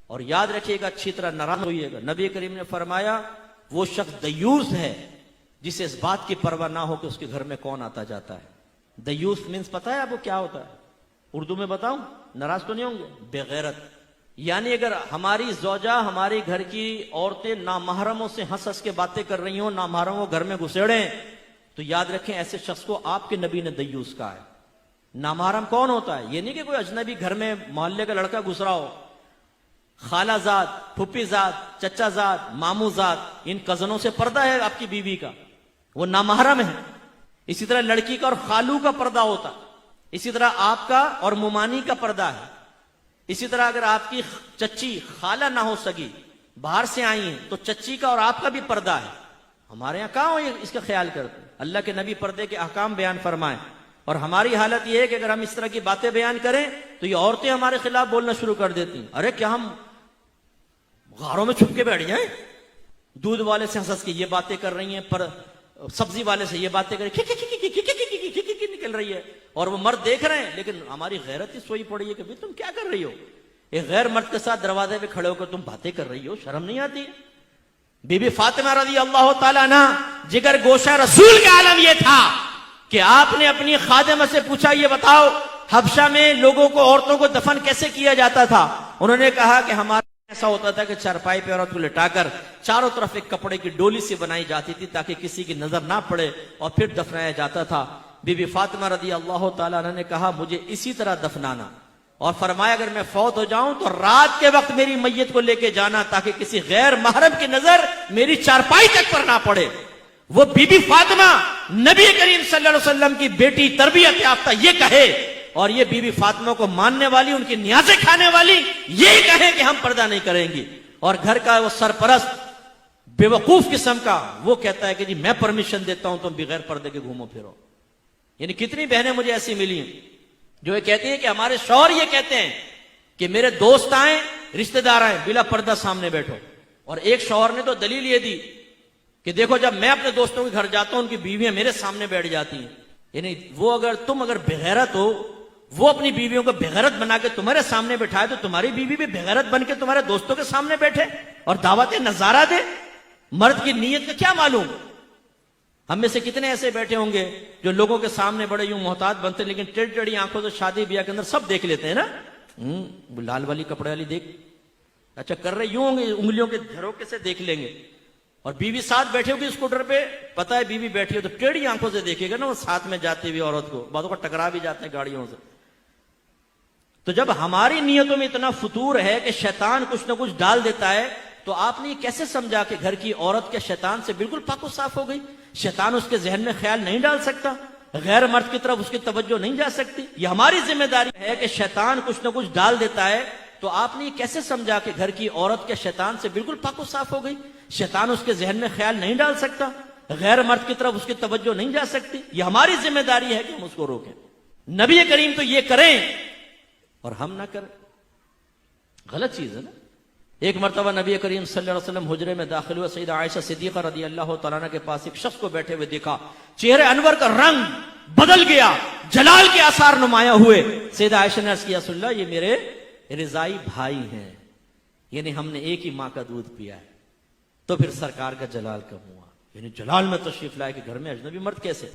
اور یاد رکھیے گا، اچھی طرح ناراض ہوئیے گا، نبی کریم نے فرمایا وہ شخص دیوس ہے جسے اس بات کی پرواہ نہ ہو کہ اس کے گھر میں کون آتا جاتا ہے۔ دیوس مینس پتہ ہے آپ کو کیا ہوتا ہے؟ اردو میں بتاؤں، ناراض تو نہیں ہوں گے؟ بے غیرت۔ یعنی اگر ہماری زوجہ، ہماری گھر کی عورتیں نامحرموں سے ہنس ہنس کے باتیں کر رہی ہوں، نامحرموں گھر میں گھسیڑیں، تو یاد رکھیں ایسے شخص کو آپ کے نبی نے دیوس کہا ہے۔ نامحرم کون ہوتا ہے؟ یہ نہیں کہ کوئی اجنبی گھر میں محلے کا لڑکا گھس رہا ہو، خالہ زاد، پھپھی زاد، چچا زاد، ماموں زاد، ان کزنوں سے پردہ ہے آپ کی بیوی کا، وہ نامحرم ہے۔ اسی طرح لڑکی کا اور خالو کا پردہ ہوتا، اسی طرح آپ کا اور ممانی کا پردہ ہے۔ اسی طرح اگر آپ کی چچی خالہ نہ ہو سکی، باہر سے آئی ہیں، تو چچی کا اور آپ کا بھی پردہ ہے۔ ہمارے یہاں کہاں اس کا خیال کرتے؟ اللہ کے نبی پردے کے احکام بیان فرمائیں، اور ہماری حالت یہ ہے کہ اگر ہم اس طرح کی باتیں بیان کریں تو یہ عورتیں ہمارے خلاف بولنا شروع کر دیتی ہیں۔ ارے کیا ہم غاروں میں چھپ کے بیٹھ جائیں؟ دودھ والے سے ہنس کے یہ باتیں کر رہی ہیں، پر سبزی والے سے یہ باتیں کر نکل رہی ہے، اور وہ مرد دیکھ رہے ہیں، لیکن ہماری غیرت ہی سوئی پڑی ہے کہ تم کیا کر رہی ہو؟ ایک غیر مرد کے ساتھ دروازے پہ کھڑے ہو کر تم باتیں کر رہی ہو، شرم نہیں آتی؟ بی بی فاطمہ رضی اللہ تعالیٰ عنہ، جگر گوشہ رسول کا عالم یہ تھا کہ آپ نے اپنی خادمہ سے پوچھا یہ بتاؤ حبشہ میں لوگوں کو، عورتوں کو دفن کیسے کیا جاتا تھا؟ انہوں نے کہا کہ ہمارا ایسا ہوتا تھا کہ چارپائی پہ عورت کو لٹا کر چاروں طرف ایک کپڑے کی ڈولی سے بنائی جاتی تھی تاکہ کسی کی نظر نہ پڑے، اور پھر دفنایا جاتا تھا۔ بی بی فاطمہ رضی اللہ تعالیٰ عنہ نے کہا مجھے اسی طرح دفنانا، اور فرمایا اگر میں فوت ہو جاؤں تو رات کے وقت میری میت کو لے کے جانا تاکہ کسی غیر محرم کی نظر میری چارپائی تک پر نہ پڑے۔ وہ بی بی فاطمہ نبی کریم صلی اللہ علیہ وسلم کی بیٹی، تربیت یافتہ، یہ کہے، اور یہ بی بی فاطمہ کو ماننے والی، ان کی نیازیں کھانے والی، یہ کہے کہ ہم پردہ نہیں کریں گی، اور گھر کا وہ سرپرست بے وقوف قسم کا وہ کہتا ہے کہ جی میں پرمیشن دیتا ہوں تم بغیر پردے کے گھومو پھرو۔ یعنی کتنی بہنیں مجھے ایسی ملی ہیں جو یہ کہتی ہیں کہ ہمارے شوہر یہ کہتے ہیں کہ میرے دوست آئیں، رشتہ دار آئیں، بلا پردہ سامنے بیٹھو۔ اور ایک شوہر نے تو دلیل یہ دی کہ دیکھو جب میں اپنے دوستوں کے گھر جاتا ہوں ان کی بیویاں میرے سامنے بیٹھ جاتی ہیں۔ یعنی وہ تم اگر بغیرت ہو، وہ اپنی بیویوں کو بغیرت بنا کے تمہارے سامنے بٹھائے تو تمہاری بیوی بھی بغیرت بن کے تمہارے دوستوں کے سامنے بیٹھے اور دعوت نظارہ دے۔ مرد کی نیت کا کیا معلوم؟ ہم میں سے کتنے ایسے بیٹھے ہوں گے جو لوگوں کے سامنے بڑے یوں محتاط بنتے ہیں، لیکن ٹیڑھی ٹیڑھی آنکھوں سے شادی بیاہ کے اندر سب دیکھ لیتے ہیں نا، لال والی کپڑے والی دیکھ، اچھا کر رہے یوں ہوں گے، انگلیوں کے دھروکے سے دیکھ لیں گے، اور بیوی ساتھ بیٹھے ہوگی اسکوٹر پہ، پتا ہے بیوی بیٹھی ہو تو ٹیڑھی آنکھوں سے دیکھے گا نا وہ ساتھ میں جاتی ہوئی عورت کو، بعضوں کو ٹکرا بھی جاتے ہیں گاڑیوں سے۔ تو جب ہماری نیتوں میں اتنا فتور ہے کہ شیطان کچھ نہ کچھ ڈال دیتا ہے، تو آپ نے یہ کیسے سمجھا کہ گھر کی عورت کے شیطان سے بالکل پاک و صاف ہو گئی؟ شیطان اس کے ذہن میں خیال نہیں ڈال سکتا، غیر مرد کی طرف اس کی توجہ نہیں جا سکتی۔ یہ ہماری ذمہ داری ہے کہ شیطان کچھ نہ کچھ ڈال دیتا ہے، تو آپ نے یہ کیسے سمجھا کہ گھر کی عورت کے شیطان سے بالکل پاک و صاف ہو گئی؟ شیطان اس کے ذہن میں خیال نہیں ڈال سکتا، غیر مرد کی طرف اس کی توجہ نہیں جا سکتی۔ یہ ہماری ذمہ داری ہے کہ ہم اس کو روکیں۔ نبی کریم تو یہ کریں اور ہم نہ کریں، غلط چیز ہے نا۔ ایک مرتبہ نبی کریم صلی اللہ علیہ وسلم حجرے میں داخل ہوئے، سیدہ عائشہ صدیقہ رضی اللہ تعالیٰ عنہ کے پاس ایک شخص کو بیٹھے ہوئے دیکھا، چہرے انور کا رنگ بدل گیا، جلال کے آثار نمایاں ہوئے۔ سیدہ عائشہ نے عرض کیا رسول اللہ یہ میرے رضائی بھائی ہیں، یعنی ہم نے ایک ہی ماں کا دودھ پیا ہے۔ تو پھر سرکار کا جلال کم ہوا، یعنی جلال میں تشریف لائے کہ گھر میں اجنبی مرد کیسے؟